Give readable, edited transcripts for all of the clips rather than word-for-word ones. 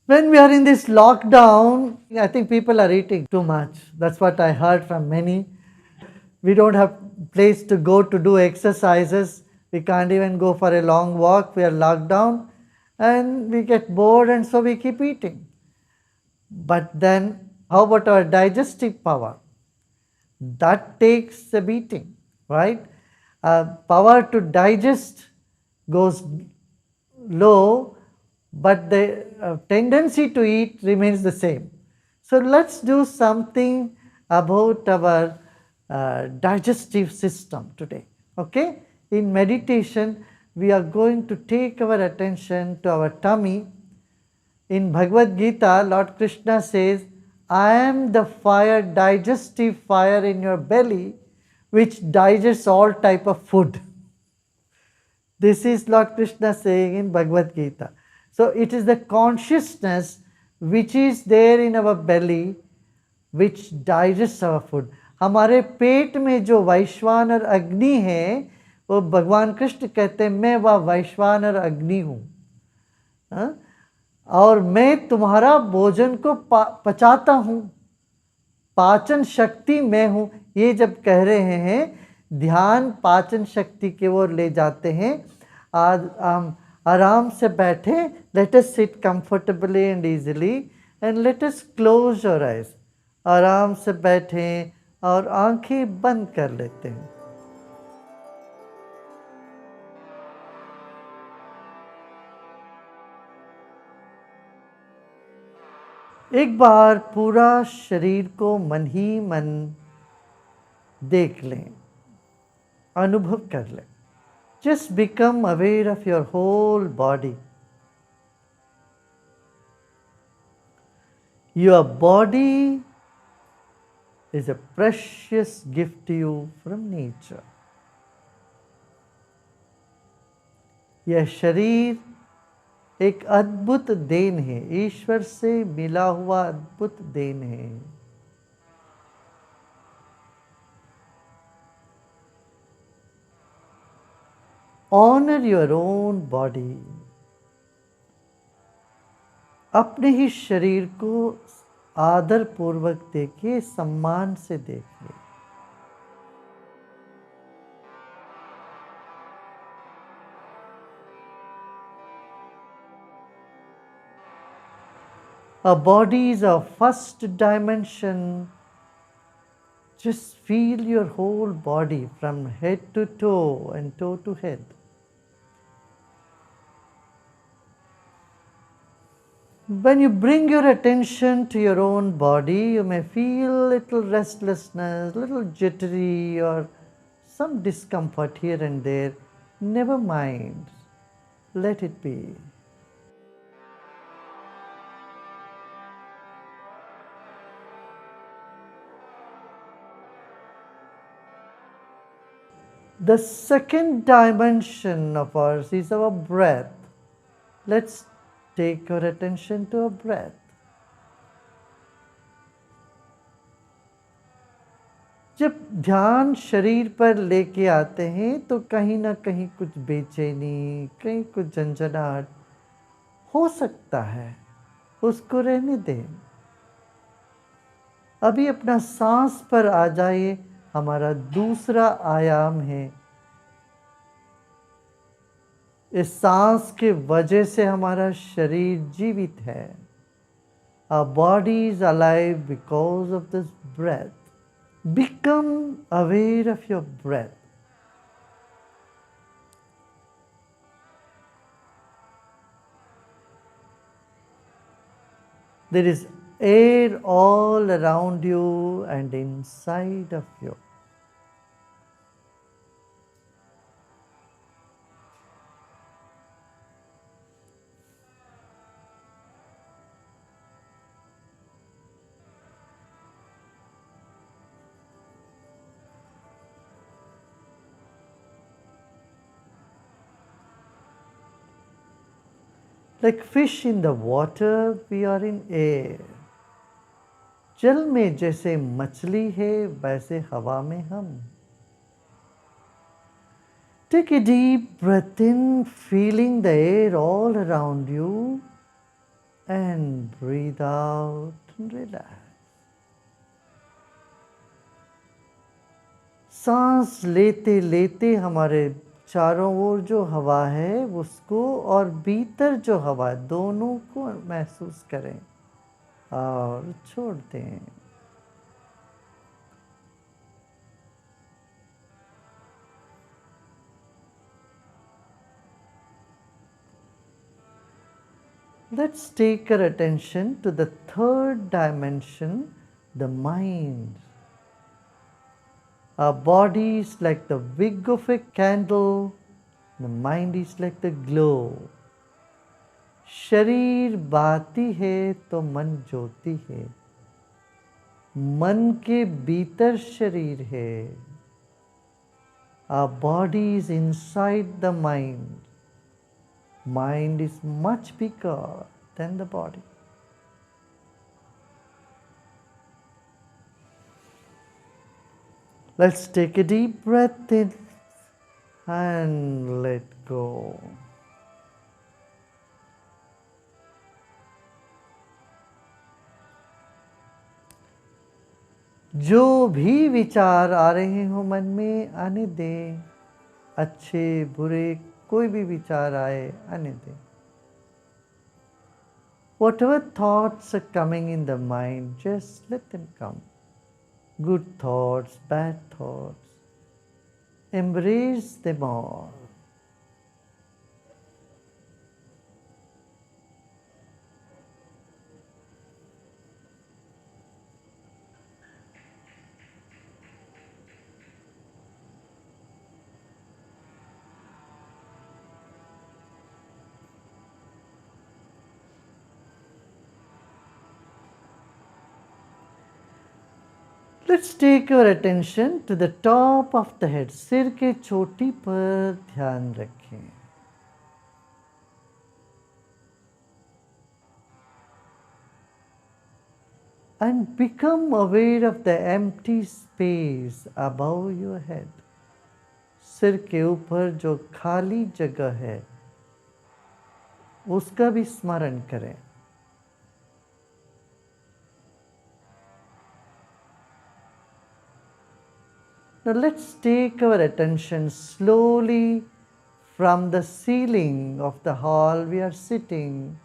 When we are in this lockdown, I think people are eating too much. That's what I heard from many. We don't have place to go to do exercises. We can't even go for a long walk. We are locked down and we get bored, and so we keep eating. But then, how about our digestive power? That takes a beating, right? Power to digest goes low, but the tendency to eat remains the same. So let's do something about our digestive system today. Okay? In meditation, we are going to take our attention to our tummy. In Bhagavad Gita, Lord Krishna says, I am the fire, digestive fire in your belly, which digests all type of food. This is Lord Krishna saying in Bhagavad Gita. So it is the consciousness which is there in our belly which digests our food. हमारे पेट में जो वैश्वानर अग्नि है वो भगवान कृष्ण कहते हैं मैं वह वैश्वानर अग्नि हूँ, और मैं तुम्हारा भोजन को पचाता हूँ, पाचन शक्ति मैं हूँ। ये जब कह रहे हैं ध्यान पाचन शक्ति की ओर ले जाते हैं। आज हम आराम से बैठे, let us sit comfortably and easily and let us close your eyes. आराम से बैठें और आंखें बंद कर लेते हैं। एक बार पूरा शरीर को मन ही मन देख लें, अनुभव कर लें। Just become aware of your whole body. Your body is a precious gift to you from nature. यह शरीर एक अद्भुत देन है, ईश्वर से मिला हुआ अद्भुत देन है। Honor your own body. अपने ही शरीर को आदर पूर्वक देखिए, सम्मान से देखिए। Our body is our first dimension. Just feel your whole body from head to toe and toe to head. When you bring your attention to your own body, you may feel little restlessness, little jittery, or some discomfort here and there. Never mind. Let it be. The second dimension of ours is our breath. Let's take our attention to our breath. जब ध्यान शरीर पर लेके आते हैं तो कहीं ना कहीं कुछ बेचैनी, कहीं कुछ झंझनाहट हो सकता है, उसको रहने दें। अभी अपना सांस पर आ जाइए, हमारा दूसरा आयाम है। इस सांस के वजह से हमारा शरीर जीवित है। Our body is alive because of this breath. Become aware of your breath. There is air all around you and inside of you. Like fish in the water, we are in air. जल में जैसे मछली है वैसे हवा में हम। Take a deep breath in, feeling the air all around you. and breathe out and relax. सांस लेते लेते हमारे चारों ओर जो हवा है उसको और भीतर जो हवा है दोनों को महसूस करें और छोड़ दें. Let's take our attention to the third dimension, the mind. Our body is like the wick of a candle, the mind is like the glow. शरीर बाती है तो मन ज्योति है. मन के भीतर शरीर है. Our body is inside the mind. Mind is much bigger than the body. Let's take a deep breath in and let go. जो भी विचार आ रहे हो मन में आने दें. अच्छे बुरे कोई भी विचार आए आने दें. Whatever thoughts are coming in the mind, just let them come. Good thoughts, bad thoughts. Embrace them all. Let's take our attention to the top of the head. सिर के चोटी पर ध्यान रखें. And become aware of the empty space above your head. सिर के ऊपर जो खाली जगह है उसका भी स्मरण करें. Now let's take our attention slowly from the ceiling of the hall we are sitting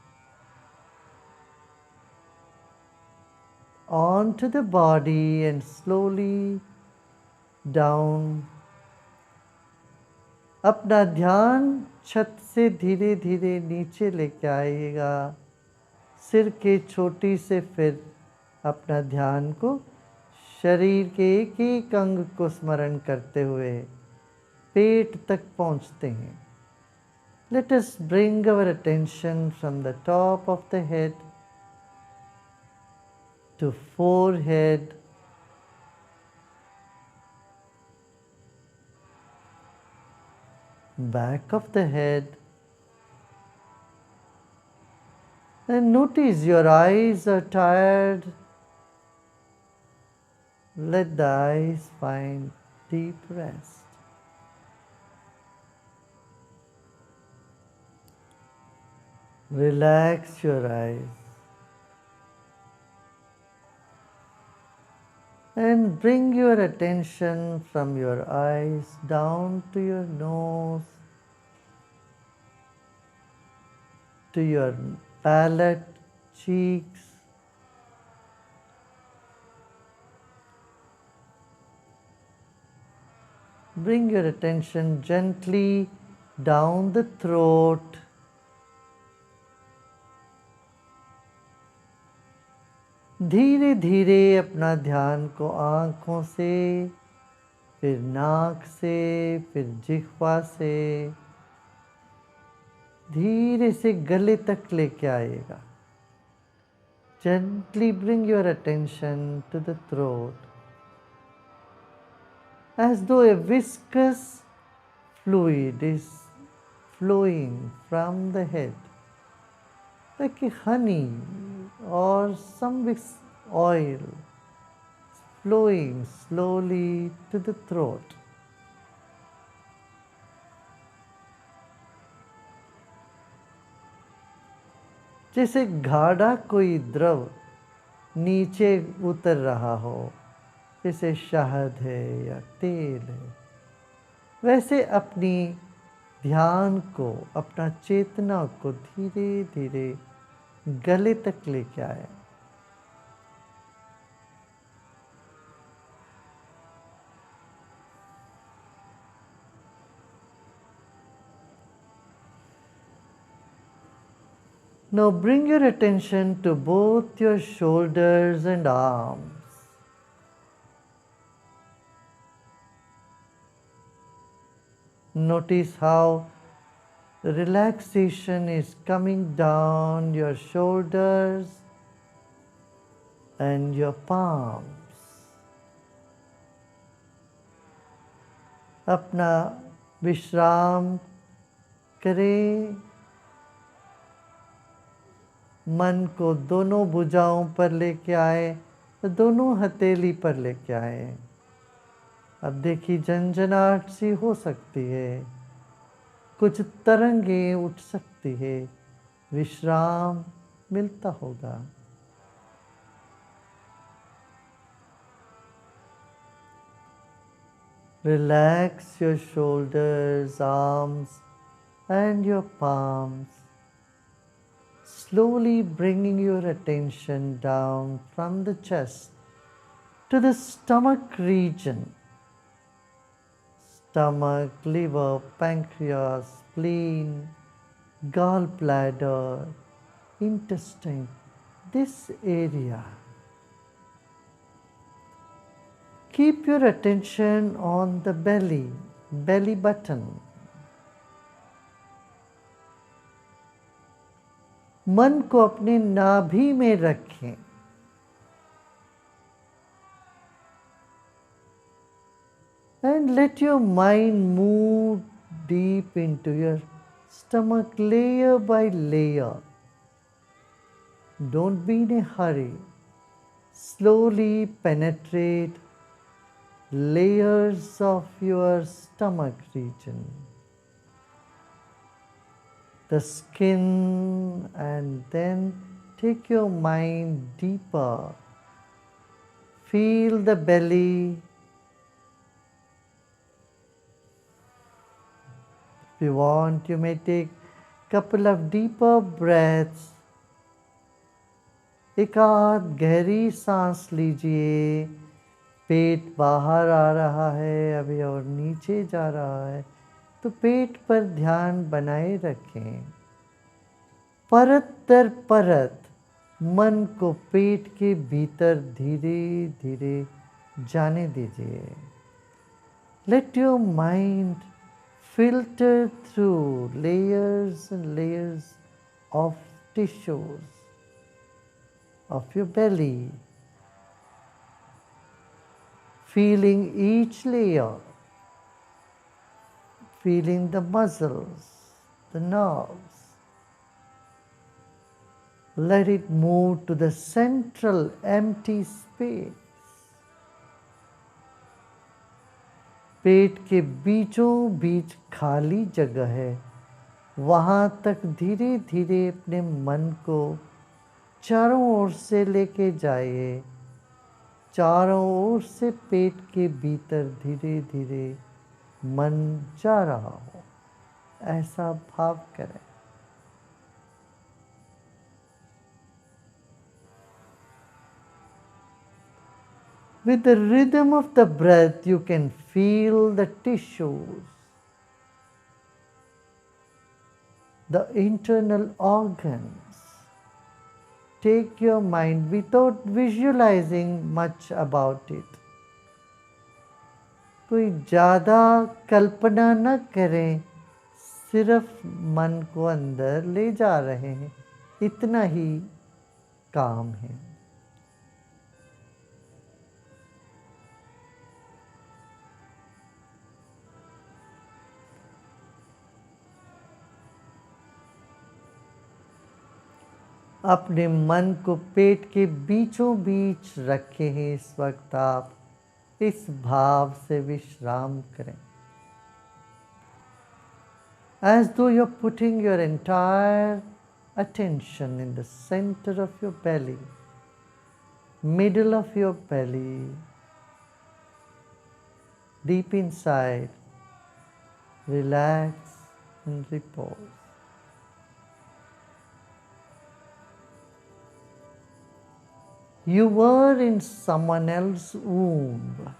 onto the body and slowly down. अपना ध्यान छत से धीरे धीरे नीचे लेके आइएगा. सिर के चोटी से फिर अपना ध्यान को शरीर के एक एक अंग को स्मरण करते हुए पेट तक पहुंचते हैं. Let us bring our attention from the top of the head to forehead, back of the head, and notice your eyes are tired. Let the eyes find deep rest. Relax your eyes and bring your attention from your eyes down to your nose, to your palate, cheeks, bring your attention gently down the throat, धीरे धीरे अपना ध्यान को आँखों से, फिर नाक से, फिर जिह्वा से धीरे से गले तक लेके आएगा. Gently bring your attention to the throat, as though a viscous fluid is flowing from the head, like a honey or some oil flowing slowly to the throat. जैसे गाढ़ा कोई द्रव नीचे उतर रहा हो, जैसे शहद है या तेल है, वैसे अपनी ध्यान को, अपना चेतना को धीरे धीरे गले तक लेके आए। Now bring your attention to both your shoulders and arms. Notice how relaxation is coming down your shoulders and your palms. अपना विश्राम करें, मन को दोनों भुजाओं पर लेके आए, दोनों हथेली पर लेके आए। अब देखिए झंझनाहट सी हो सकती है, कुछ तरंगें उठ सकती है, विश्राम मिलता होगा। Relax your shoulders, arms and your palms, slowly bringing your attention down from the chest to the stomach region. Stomach, liver, pancreas, spleen, gallbladder, intestine, this area. Keep your attention on the belly button. मन को अपने नाभि में रखें। And let your mind move deep into your stomach layer by layer. Don't be in a hurry. Slowly penetrate layers of your stomach region, the skin, and then take your mind deeper. Feel the belly. If you want, you may take couple of deeper breaths. एक आध गहरी सांस लीजिए। पेट बाहर आ रहा है अभी और नीचे जा रहा है, तो पेट पर ध्यान बनाए रखें। परत दर परत मन को पेट के भीतर धीरे धीरे जाने दीजिए। Let your mind filter through layers and layers of tissues of your belly, feeling each layer, feeling the muscles, the nerves. Let it move to the central empty space. पेट के बीचों बीच खाली जगह है, वहाँ तक धीरे धीरे अपने मन को चारों ओर से लेके जाइए। चारों ओर से पेट के भीतर धीरे धीरे मन जा रहा हो, ऐसा भाव करें। With the rhythm of the breath, you can feel the tissues, the internal organs. Take your mind without visualizing much about it. कोई ज़्यादा कल्पना न करें, सिर्फ मन को अंदर ले जा रहे हैं, इतना ही काम है। अपने मन को पेट के बीचों बीच रखे हैं। इस वक्त आप इस भाव से विश्राम करें। As though you're putting your entire attention in the center of your belly, middle of your belly, deep inside. Relax and repose. You were in someone else's womb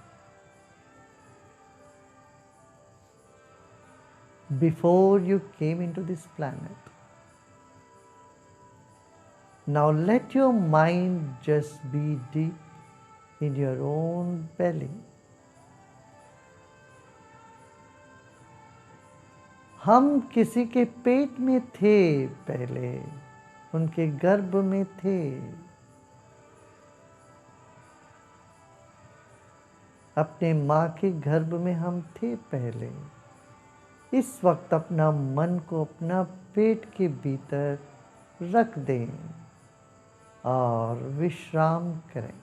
before you came into this planet. Now let your mind just be deep in your own belly. हम किसी के पेट में थे पहले, उनके गर्भ में थे। अपने माँ के गर्भ में हम थे पहले। इस वक्त अपना मन को अपना पेट के भीतर रख दें और विश्राम करें।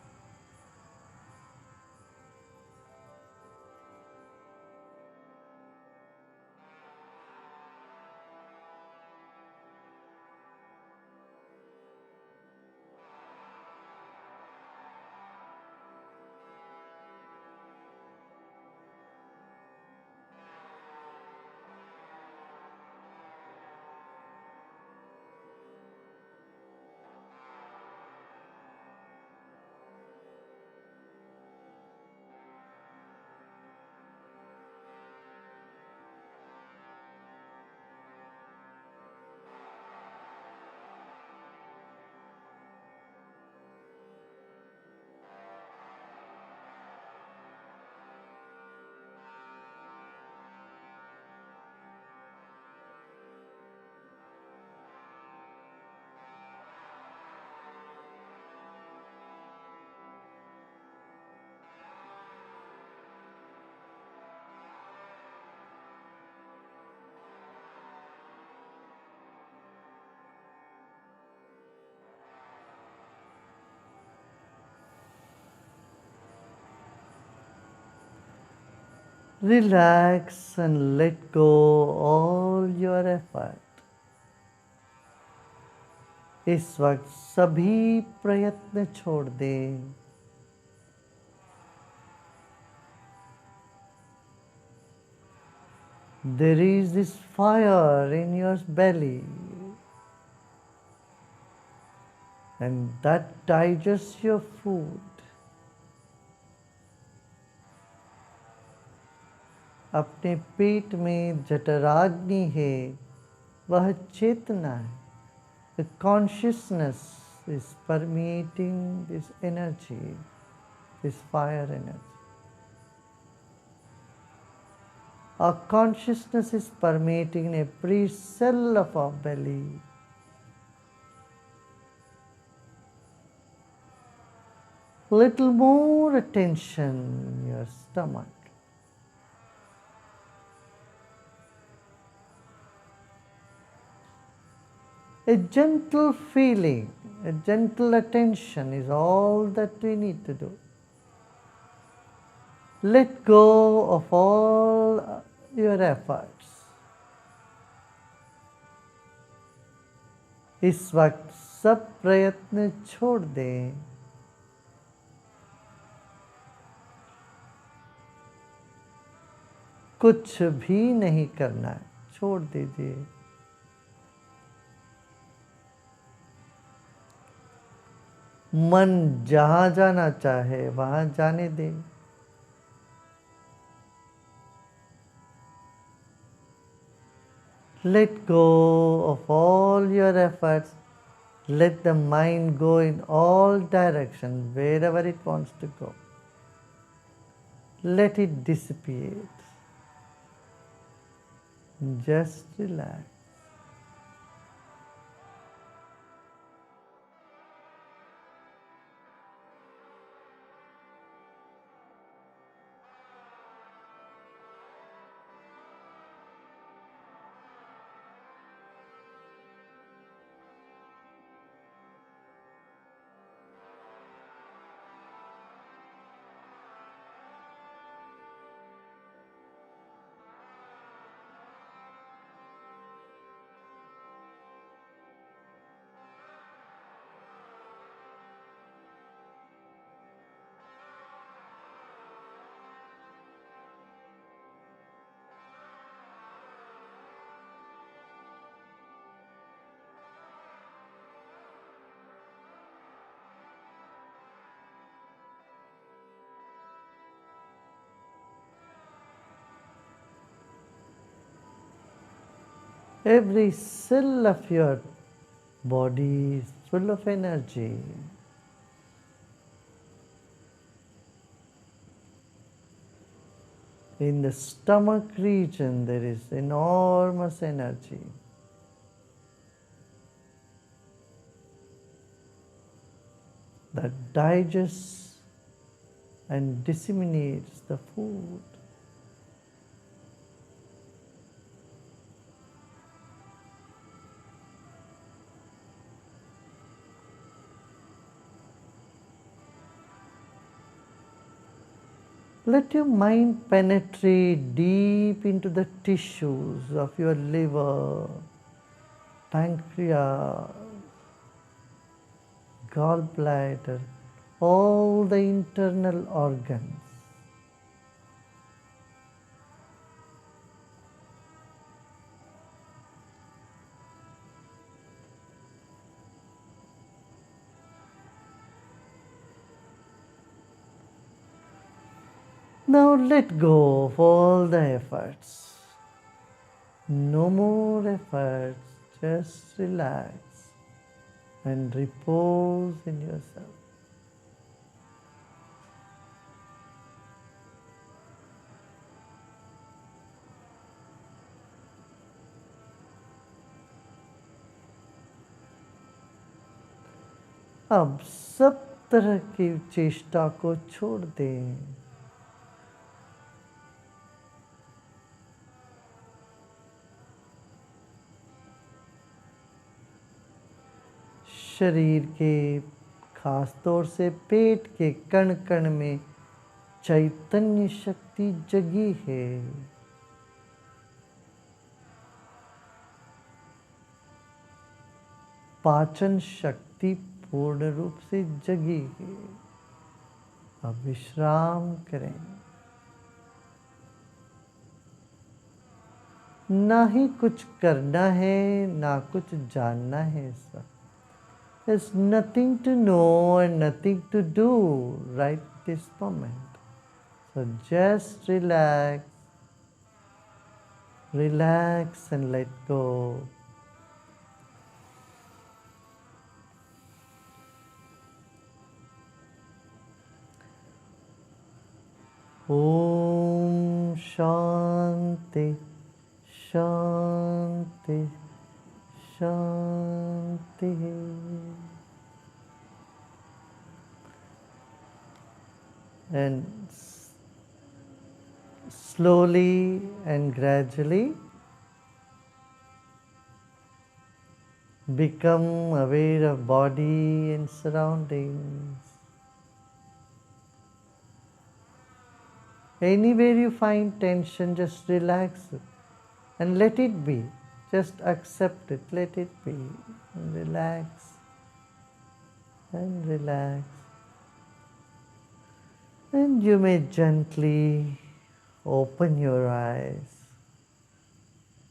Relax and let go all your effort. इस वक्त सभी प्रयत्न छोड़ दें। There is this fire in your belly, and that digests your food. अपने पेट में जठराग्नि है, वह चेतना है। The consciousness is permeating this energy, this fire energy. Our consciousness is permeating every cell of our belly. Little more attention in your stomach. A gentle feeling, a gentle attention is all that we need to do. Let go of all your efforts. इस वक्त सब प्रयत्न छोड़ दें। कुछ भी नहीं करना है, छोड़ दीजिए। मन जहाँ जाना चाहे वहाँ जाने दें। Let go of all your efforts. Let the mind go in all directions, wherever it wants to go. Let it dissipate. Just relax. Every cell of your body is full of energy. In the stomach region, there is enormous energy. That digests and disseminates the food. Let your mind penetrate deep into the tissues of your liver, pancreas, gallbladder, all the internal organs. Now let go of all the efforts. No more efforts, just relax and repose in yourself. अब सब तरह की चेष्टा को छोड़ दें। शरीर के खास तौर से पेट के कण कण में चैतन्य शक्ति जगी है। पाचन शक्ति पूर्ण रूप से जगी है। अब विश्राम करें। ना ही कुछ करना है, ना कुछ जानना है। सब There's nothing to know and nothing to do right this moment. So just relax, relax and let go. Om Shanti, Shanti, Shanti. And slowly and gradually become aware of body and surroundings. Anywhere you find tension, just relax it and let it be. Just accept it, let it be. And relax and relax. And you may gently open your eyes.